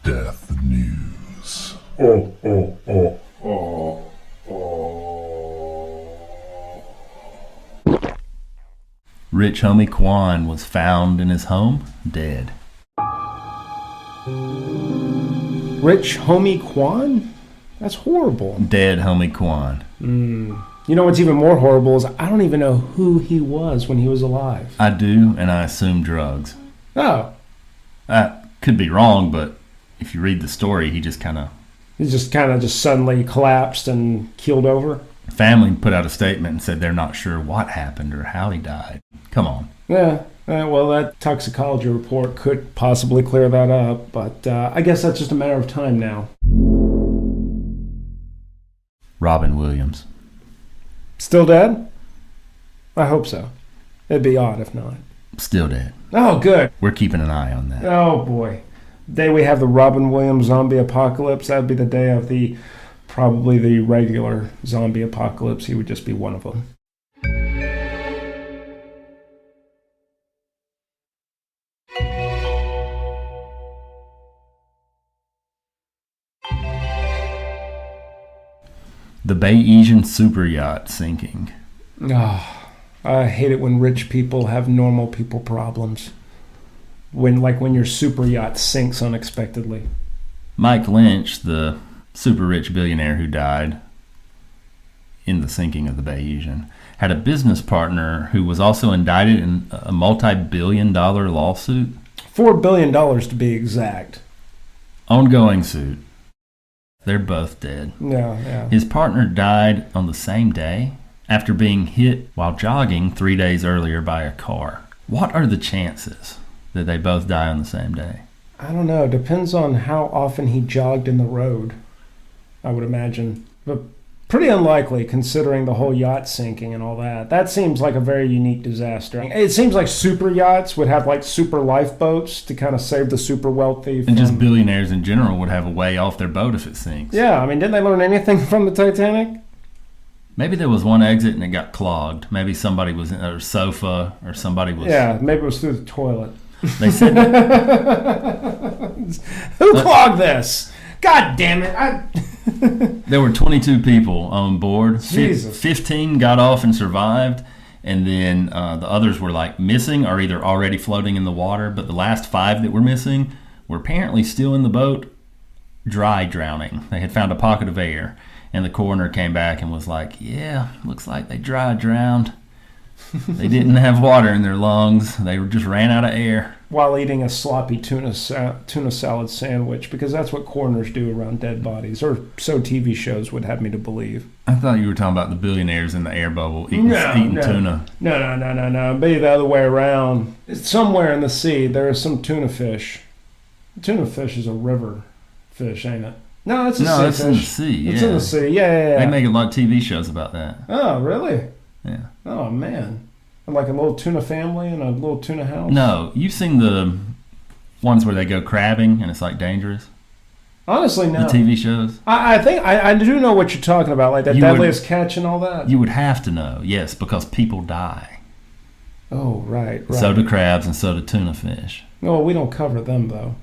Death News. Rich homie Quan was found in his home, dead. Rich homie Quan? That's horrible. Dead homie Quan. You know what's even more horrible is I don't even know who he was when he was alive. I do, and I assume drugs. Oh. I could be wrong, but if you read the story, he just kind of suddenly collapsed and keeled over. Family put out a statement and said they're not sure what happened or how he died. Come on. Yeah, well, that toxicology report could possibly clear that up, but I guess that's just a matter of time now. Robin Williams. Still dead? I hope so. It'd be odd if not. Still dead. Oh, good. We're keeping an eye on that. Oh, boy. The day we have the Robin Williams zombie apocalypse, that'd be the day of probably the regular zombie apocalypse. He would just be one of them. The Bayesian super yacht sinking. Oh, I hate it when rich people have normal people problems. When your super yacht sinks unexpectedly. Mike Lynch, the super rich billionaire who died in the sinking of the Bayesian, had a business partner who was also indicted in a multi-billion-dollar lawsuit. $4 billion to be exact. Ongoing suit. They're both dead. Yeah. His partner died on the same day after being hit while jogging 3 days earlier by a car. What are the chances that they both die on the same day? I don't know. Depends on how often he jogged in the road, I would imagine. But pretty unlikely considering the whole yacht sinking and all that. That seems like a very unique disaster. It seems like super yachts would have like super lifeboats to kind of save the super wealthy. And just billionaires in general would have a way off their boat if it sinks. Yeah, I mean, didn't they learn anything from the Titanic? Maybe there was one exit and it got clogged. Maybe somebody was in a sofa or somebody was... Yeah, maybe it was through the toilet. They said... Who clogged this? God damn it. There were 22 people on board. Jesus. 15 got off and survived, and then the others were like missing or either already floating in the water, but the last 5 that were missing were apparently still in the boat, dry drowning. They had found a pocket of air, and the coroner came back and was like, yeah, looks like they dry drowned. They didn't have water in their lungs. They just ran out of air. While eating a sloppy tuna salad sandwich, because that's what coroners do around dead bodies, or so TV shows would have me to believe. I thought you were talking about the billionaires in the air bubble eating tuna. No. Be the other way around. Somewhere in the sea, there is some tuna fish. Tuna fish is a river fish, ain't it? No, it's a sea it's fish. In the sea. It's in the sea. Yeah. They make a lot of TV shows about that. Oh, really? Yeah. Oh, man. Like a little tuna family and a little tuna house? No, you've seen the ones where they go crabbing and it's like dangerous? Honestly, no. The TV shows? I think I do know what you're talking about, like that Deadliest Catch and all that. You would have to know, yes, because people die. Oh, right. So do crabs and so do tuna fish. No, we don't cover them, though.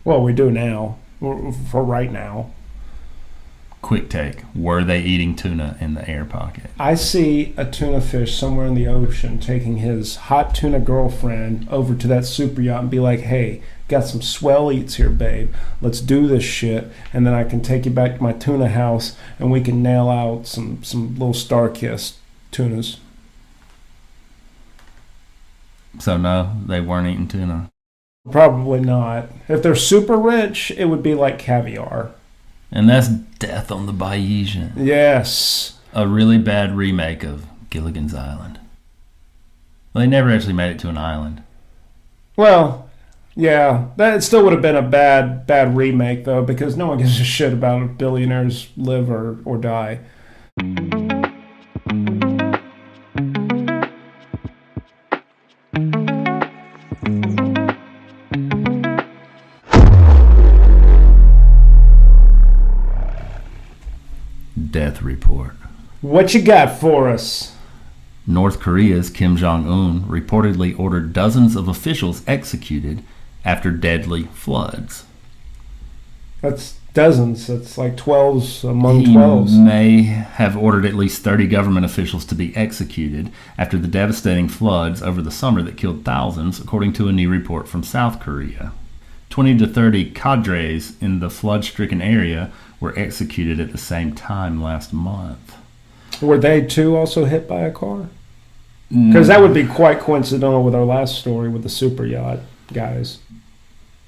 Well, we do now, for right now. Quick take. Were they eating tuna in the air pocket? I see a tuna fish somewhere in the ocean taking his hot tuna girlfriend over to that super yacht and be like, hey, got some swell eats here, babe. Let's do this shit. And then I can take you back to my tuna house and we can nail out some little star-kissed tunas. So no, they weren't eating tuna? Probably not. If they're super rich, it would be like caviar. And that's Death on the Bayesian. Yes. A really bad remake of Gilligan's Island. Well, they never actually made it to an island. Well, yeah. That still would have been a bad remake, though, because no one gives a shit about if billionaires live or die. Death report. What you got for us? North Korea's Kim Jong-un reportedly ordered dozens of officials executed after deadly floods. That's dozens. That's like 12s among He 12s. may have ordered at least 30 government officials to be executed after the devastating floods over the summer that killed thousands, according to a new report from South Korea. 20 to 30 cadres in the flood-stricken area were executed at the same time last month. Were they too also hit by a car? Because that would be quite coincidental with our last story with the super yacht guys.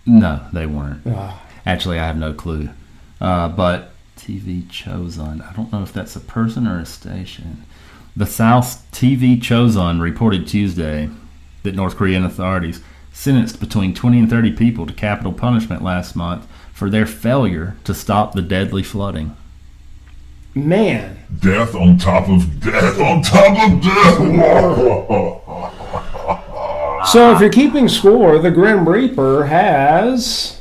No, they weren't. Ah. Actually, I have no clue. But TV Chosun, I don't know if that's a person or a station. The South TV Chosun reported Tuesday that North Korean authorities sentenced between 20 and 30 people to capital punishment last month for their failure to stop the deadly flooding. Man. Death on top of death on top of death. So if you're keeping score, the Grim Reaper has...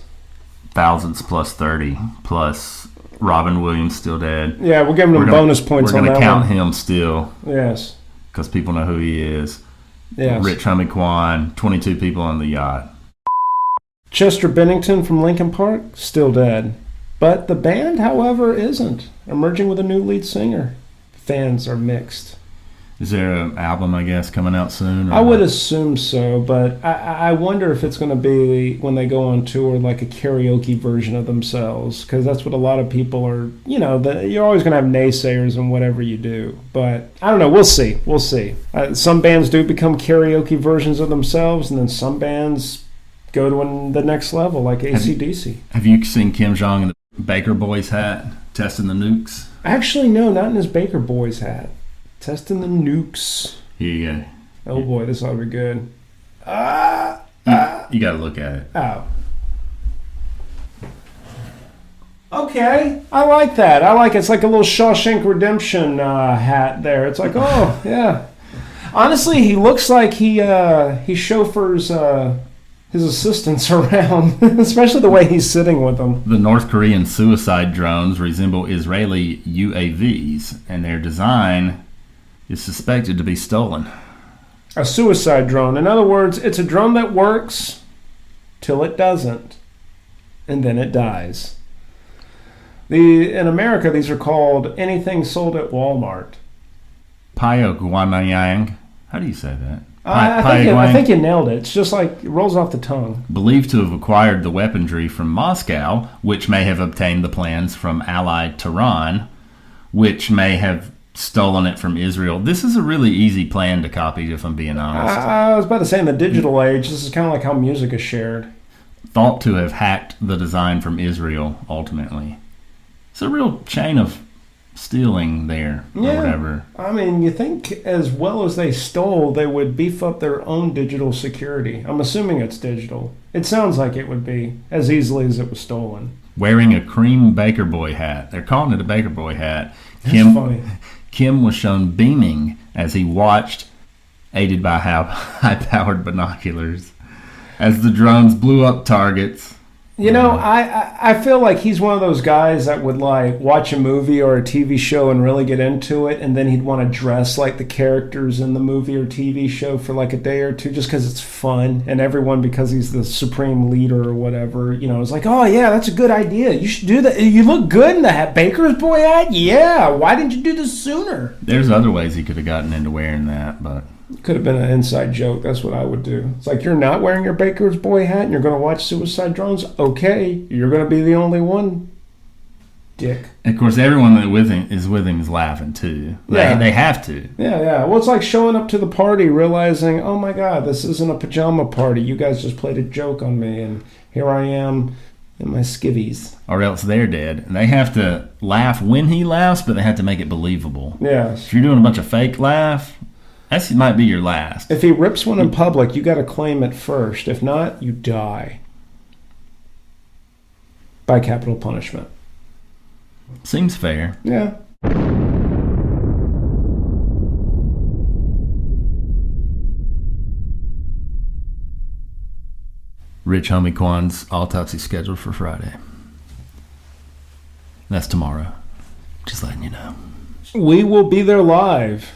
Thousands plus 30 plus Robin Williams still dead. Yeah, we're giving him bonus points on that We're going to count one. him still. Yes. Because people know who he is. Yes. Rich Homie Quan, 22 people on the yacht. Chester Bennington from Linkin Park, still dead. But the band, however, isn't. Emerging with a new lead singer. Fans are mixed. Is there an album, I guess, coming out soon? I would assume so, but I wonder if it's going to be, when they go on tour, like a karaoke version of themselves, because that's what a lot of people are, you're always going to have naysayers in whatever you do. But I don't know, we'll see. Some bands do become karaoke versions of themselves, and then some bands go to the next level, like AC/DC. Have you seen Kim Jong in the Baker Boys hat, testing the nukes? Actually, no, not in his Baker Boys hat. Testing the nukes. Here you go. Oh boy, this ought to be good. You got to look at it. Oh. Okay, I like that. I like it. It's like a little Shawshank Redemption hat there. It's like, oh, yeah. Honestly, he looks like he chauffeurs his assistants around, especially the way he's sitting with them. The North Korean suicide drones resemble Israeli UAVs, and their design is suspected to be stolen. A suicide drone. In other words, it's a drone that works till it doesn't, and then it dies. In America, these are called anything sold at Walmart. Pyongyang. How do you say that? I think you nailed it. It's just like it rolls off the tongue. Believed to have acquired the weaponry from Moscow, which may have obtained the plans from allied Tehran, which may have stolen it from Israel. This is a really easy plan to copy, if I'm being honest. I was about to say, in the digital age, this is kind of like how music is shared. Thought to have hacked the design from Israel, ultimately. It's a real chain of stealing there, or whatever. I mean, you think as well as they stole, they would beef up their own digital security. I'm assuming it's digital. It sounds like it would be, as easily as it was stolen. Wearing a cream Baker Boy hat. They're calling it a Baker Boy hat. That's funny. Kim was shown beaming as he watched, aided by high-powered binoculars, as the drones blew up targets. I feel like he's one of those guys that would like watch a movie or a TV show and really get into it, and then he'd want to dress like the characters in the movie or TV show for like a day or two just because it's fun, and everyone, because he's the supreme leader or whatever, is like, oh yeah, that's a good idea. You should do that. You look good in the hat. Baker's Boy hat? Yeah. Why didn't you do this sooner? There's other ways he could have gotten into wearing that, but... Could have been an inside joke. That's what I would do. It's like, you're not wearing your Baker's Boy hat and you're going to watch Suicide Drones? Okay, you're going to be the only one, dick. And of course, everyone that is with him is laughing, too. They have to. Yeah. Well, it's like showing up to the party realizing, oh my God, this isn't a pajama party. You guys just played a joke on me, and here I am in my skivvies. Or else they're dead. And they have to laugh when he laughs, but they have to make it believable. Yes. If you're doing a bunch of fake laugh... That might be your last. If he rips one in public, you got to claim it first. If not, you die. By capital punishment. Seems fair. Yeah. Rich Homie Quan's autopsy scheduled for Friday. That's tomorrow. Just letting you know. We will be there live.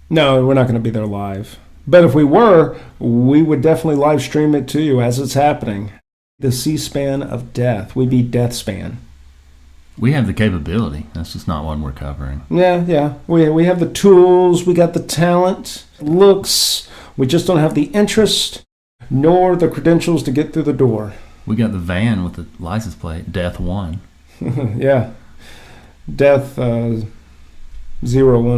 No, we're not going to be there live. But if we were, we would definitely live stream it to you as it's happening. The C-SPAN of death. We'd be death span. We have the capability. That's just not one we're covering. Yeah. We have the tools. We got the talent, looks. We just don't have the interest nor the credentials to get through the door. We got the van with the license plate, Death 1. Yeah. Death 01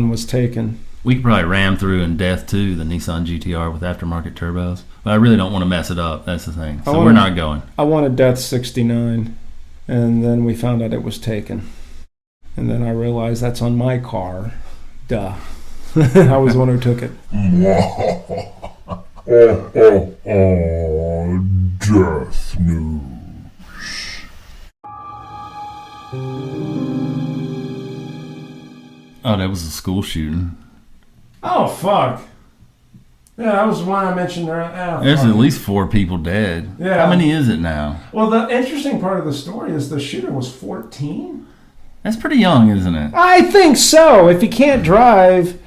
was taken. We could probably ram through in Death 2, the Nissan GTR with aftermarket turbos. But I really don't want to mess it up. That's the thing. So we're not going. I wanted Death 69, and then we found out it was taken. And then I realized that's on my car. Duh. I was the one who took it. Death news. Oh, that was a school shooting. Oh, fuck. Yeah, that was one I mentioned earlier. There's at least 4 people dead. Yeah. How many is it now? Well, the interesting part of the story is the shooter was 14. That's pretty young, isn't it? I think so. If you can't drive,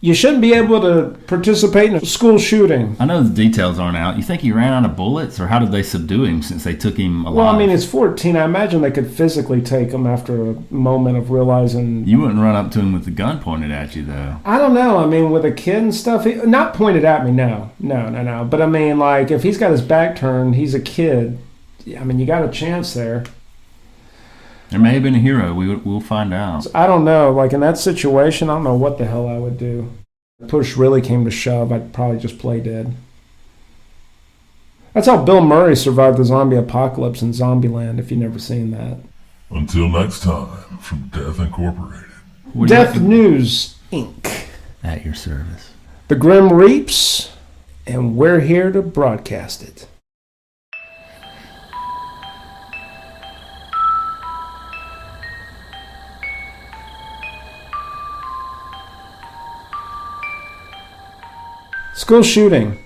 you shouldn't be able to participate in a school shooting. I know the details aren't out. You think he ran out of bullets, or how did they subdue him since they took him alive? Well, I mean, it's 14. I imagine they could physically take him after a moment of realizing... You wouldn't run up to him with the gun pointed at you, though. I don't know. I mean, with a kid and stuff, not pointed at me, no. But I mean, like, if he's got his back turned, he's a kid. I mean, you got a chance there. There may have been a hero. We'll find out. I don't know. Like, in that situation, I don't know what the hell I would do. If push really came to shove, I'd probably just play dead. That's how Bill Murray survived the zombie apocalypse in Zombieland, if you've never seen that. Until next time, from Death Incorporated. Death News, Inc. At your service. The Grim Reaps, and we're here to broadcast it. School shooting.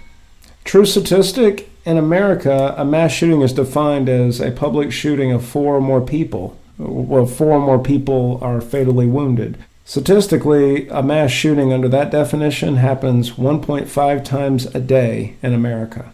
True statistic, in America, a mass shooting is defined as a public shooting of 4 or more people. Well, 4 or more people are fatally wounded. Statistically, a mass shooting under that definition happens 1.5 times a day in America.